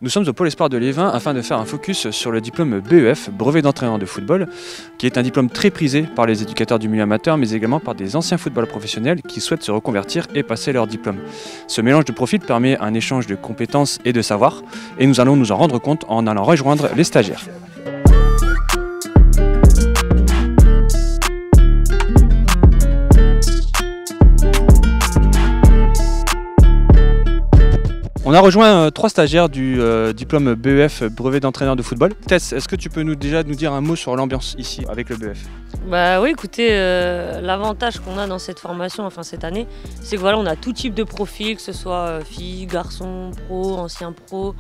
Nous sommes au Pôle Espoir de Lévin afin de faire un focus sur le diplôme BEF, brevet d'entraîneur de football, qui est un diplôme très prisé par les éducateurs du milieu amateur, mais également par des anciens footballeurs professionnels qui souhaitent se reconvertir et passer leur diplôme. Ce mélange de profils permet un échange de compétences et de savoirs, et nous allons nous en rendre compte en allant rejoindre les stagiaires. On a rejoint 3 stagiaires du diplôme BEF, brevet d'entraîneur de football. Tess, est-ce que tu peux nous dire un mot sur l'ambiance ici avec le BEF? Bah oui, écoutez, l'avantage qu'on a dans cette formation, enfin cette année, c'est que voilà, on a tout type de profil, que ce soit filles, garçons, pros, anciens pros,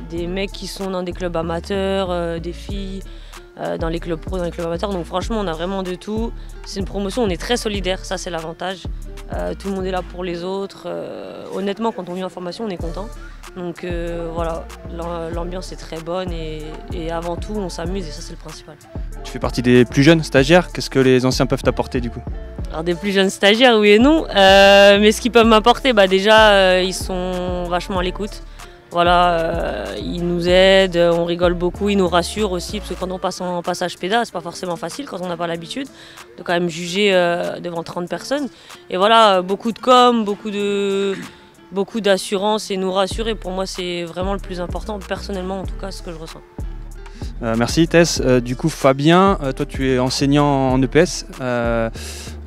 des mecs qui sont dans des clubs amateurs, des filles dans les clubs pros, dans les clubs amateurs. Donc franchement, on a vraiment de tout. C'est une promotion, on est très solidaire, ça c'est l'avantage. Tout le monde est là pour les autres. Honnêtement, quand on vient en formation, on est content. Donc voilà, l'ambiance est très bonne et avant tout, on s'amuse et ça c'est le principal. Tu fais partie des plus jeunes stagiaires. Qu'est-ce que les anciens peuvent t'apporter du coup? Alors des plus jeunes stagiaires, oui et non. Mais ce qu'ils peuvent m'apporter, bah, déjà, ils sont vachement à l'écoute. Voilà, ils nous aident, on rigole beaucoup, ils nous rassurent aussi, parce que quand on passe en passage péda, c'est pas forcément facile quand on n'a pas l'habitude de quand même juger devant 30 personnes. Et voilà, beaucoup de com, beaucoup d'assurance et nous rassurer. Pour moi, c'est vraiment le plus important, personnellement en tout cas, ce que je ressens. Merci Tess. Du coup Fabien, toi tu es enseignant en EPS.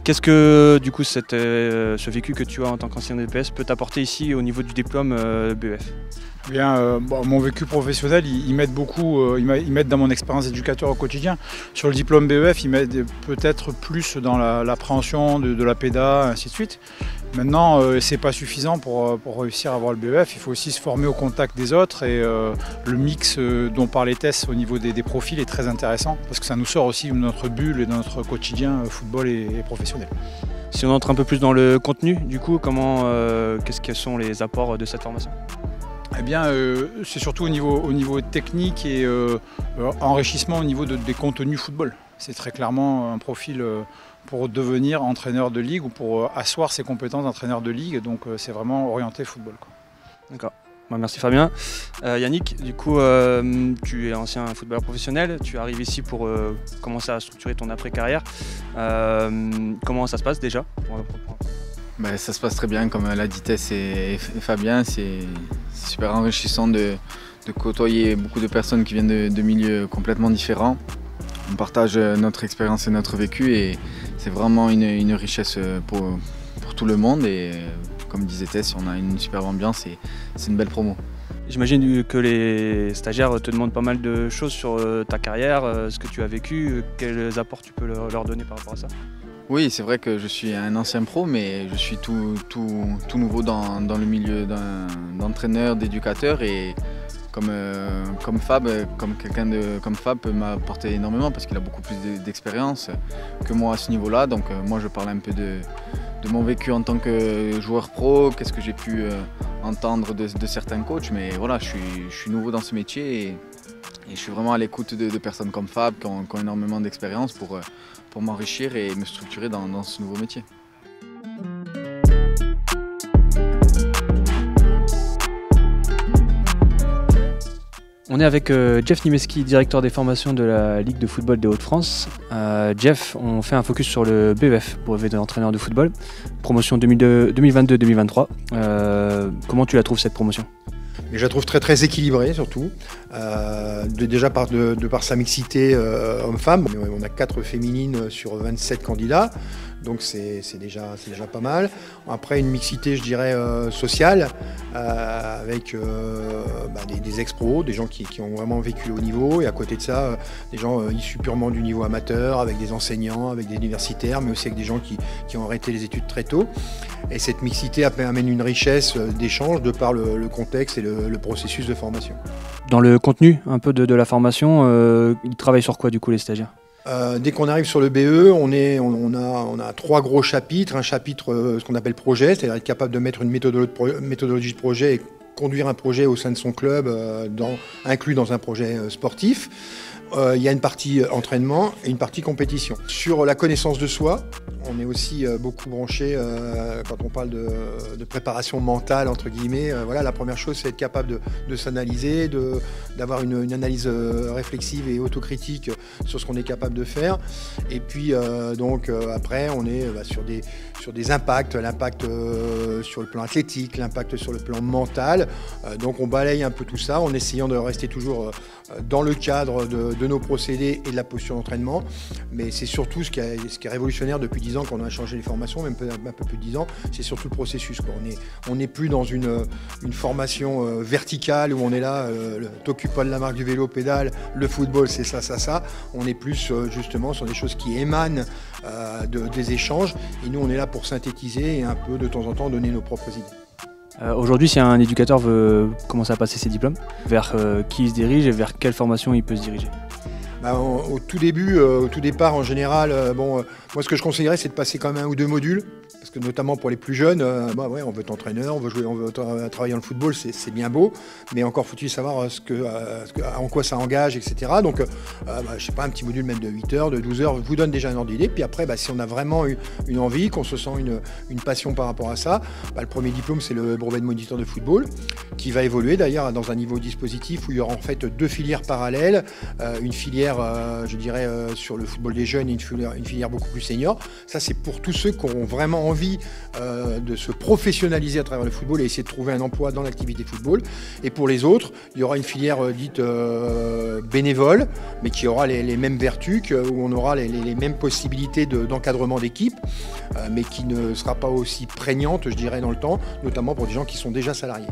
Qu'est-ce que du coup ce vécu que tu as en tant qu'enseignant d'EPS peut t'apporter ici au niveau du diplôme BEF? Bien, mon vécu professionnel, il m'aide beaucoup, il m'aide dans mon expérience d'éducateur au quotidien. Sur le diplôme BEF, il m'aide peut-être plus dans l'appréhension de la péda, ainsi de suite. Maintenant, c'est pas suffisant pour réussir à avoir le BEF, il faut aussi se former au contact des autres et le mix dont parlait Tess au niveau des profils est très intéressant parce que ça nous sort aussi de notre bulle et de notre quotidien football et professionnel. Si on entre un peu plus dans le contenu, du coup, quels sont les apports de cette formation? Eh bien, c'est surtout au niveau technique et enrichissement au niveau des contenus football. C'est très clairement un profil pour devenir entraîneur de ligue ou pour asseoir ses compétences d'entraîneur de ligue. Donc c'est vraiment orienté football. D'accord. Merci Fabien. Yannick, du coup, tu es ancien footballeur professionnel. Tu arrives ici pour commencer à structurer ton après-carrière. Comment ça se passe déjà? Ça se passe très bien, comme l'a dit Tess et Fabien. C'est super enrichissant de côtoyer beaucoup de personnes qui viennent de milieux complètement différents. On partage notre expérience et notre vécu et c'est vraiment une richesse pour tout le monde. Et comme disait Tess, on a une superbe ambiance et c'est une belle promo. J'imagine que les stagiaires te demandent pas mal de choses sur ta carrière, ce que tu as vécu. Quels apports tu peux leur donner par rapport à ça? Oui, c'est vrai que je suis un ancien pro, mais je suis tout nouveau dans le milieu d'entraîneur, d'éducateur et comme Fab, comme Fab peut m'apporter énormément parce qu'il a beaucoup plus d'expérience que moi à ce niveau-là. Donc moi je parle un peu de mon vécu en tant que joueur pro, qu'est-ce que j'ai pu entendre de certains coachs, mais voilà, je suis nouveau dans ce métier et je suis vraiment à l'écoute de personnes comme Fab qui ont énormément d'expérience pour m'enrichir et me structurer dans ce nouveau métier. On est avec Jeff Nimeski, directeur des formations de la Ligue de football des Hauts-de-France. Jeff, on fait un focus sur le BEF, brevet d'entraîneur de football, promotion 2022-2023. Comment tu la trouves cette promotion? Et je la trouve très très équilibrée surtout, déjà par sa mixité homme-femme. On a 4 féminines sur 27 candidats, donc c'est déjà pas mal. Après une mixité je dirais sociale, avec des ex-pros, des gens qui ont vraiment vécu au niveau, et à côté de ça, des gens issus purement du niveau amateur, avec des enseignants, avec des universitaires, mais aussi avec des gens qui ont arrêté les études très tôt. Et cette mixité amène une richesse d'échange de par le contexte et le processus de formation. Dans le contenu un peu de la formation, ils travaillent sur quoi du coup les stagiaires? Dès qu'on arrive sur le BE, on a 3 gros chapitres. Un chapitre, ce qu'on appelle projet, c'est-à-dire être capable de mettre une méthodologie de projet et conduire un projet au sein de son club, inclus dans un projet sportif. Il y a une partie entraînement et une partie compétition. Sur la connaissance de soi, on est aussi beaucoup branché quand on parle de préparation mentale, entre guillemets. Voilà, la première chose, c'est être capable de s'analyser, d'avoir une analyse réflexive et autocritique sur ce qu'on est capable de faire. Et puis, après, on est sur des impacts, l'impact sur le plan athlétique, l'impact sur le plan mental. Donc, on balaye un peu tout ça en essayant de rester toujours dans le cadre de nos procédés et de la posture d'entraînement. Mais c'est surtout ce qui est révolutionnaire depuis 10 ans qu'on a changé les formations, même un peu plus de 10 ans, c'est surtout le processus, quoi. On n'est plus dans une formation verticale où on est là, t'occupes pas de la marque du vélo, pédale, le football c'est ça, ça, ça. On est plus justement sur des choses qui émanent des échanges, et nous on est là pour synthétiser et un peu de temps en temps donner nos propres idées. Aujourd'hui, si un éducateur veut commencer à passer ses diplômes, vers qui il se dirige et vers quelle formation il peut se diriger? Au tout départ, en général, moi ce que je conseillerais, c'est de passer quand même 1 ou 2 modules. Parce que notamment pour les plus jeunes, on veut être entraîneur, on veut travailler dans le football, c'est bien beau, mais encore faut-il savoir en quoi ça engage, etc. Donc, je sais pas, un petit module même de 8 heures, de 12 heures, vous donne déjà un ordre d'idée. Puis après, si on a vraiment une envie, qu'on se sent une passion par rapport à ça, le premier diplôme, c'est le brevet de moniteur de football, qui va évoluer d'ailleurs dans un niveau dispositif où il y aura en fait 2 filières parallèles, une filière, sur le football des jeunes et une filière beaucoup plus senior. Ça, c'est pour tous ceux qui auront vraiment envie de se professionnaliser à travers le football et essayer de trouver un emploi dans l'activité football. Et pour les autres, il y aura une filière dite bénévole, mais qui aura les mêmes vertus, où on aura les mêmes possibilités d'encadrement d'équipe, mais qui ne sera pas aussi prégnante, je dirais, dans le temps, notamment pour des gens qui sont déjà salariés.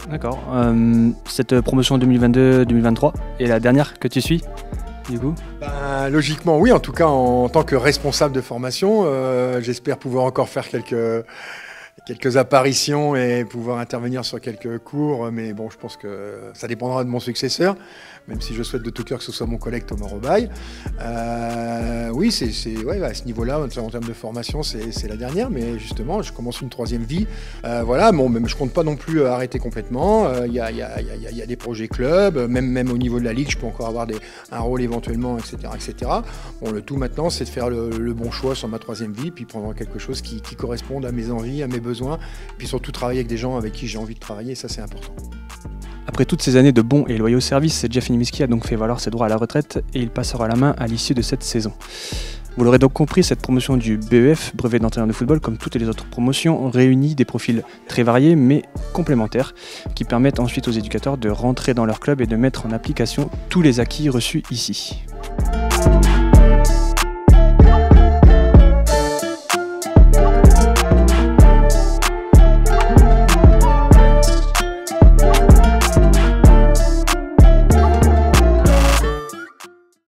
D'accord. Cette promotion 2022-2023 est la dernière que tu suis, du coup? Logiquement oui, en tout cas en tant que responsable de formation, j'espère pouvoir encore faire quelques apparitions et pouvoir intervenir sur quelques cours, mais bon, je pense que ça dépendra de mon successeur, même si je souhaite de tout cœur que ce soit mon collègue Thomas Robaille. Oui, à ce niveau-là, en termes de formation, c'est la dernière, mais justement, je commence une 3e vie. Même je compte pas non plus arrêter complètement. Il y a des projets clubs, même au niveau de la ligue, je peux encore avoir un rôle éventuellement, etc., etc. Bon, le tout maintenant, c'est de faire le bon choix sur ma 3e vie, puis prendre quelque chose qui corresponde à mes envies, à mes besoins, puis surtout travailler avec des gens avec qui j'ai envie de travailler, ça c'est important. Après toutes ces années de bons et loyaux services, Jeff Nimiski a donc fait valoir ses droits à la retraite et il passera la main à l'issue de cette saison. Vous l'aurez donc compris, cette promotion du BEF, brevet d'entraîneur de football, comme toutes les autres promotions, réunit des profils très variés mais complémentaires qui permettent ensuite aux éducateurs de rentrer dans leur club et de mettre en application tous les acquis reçus ici.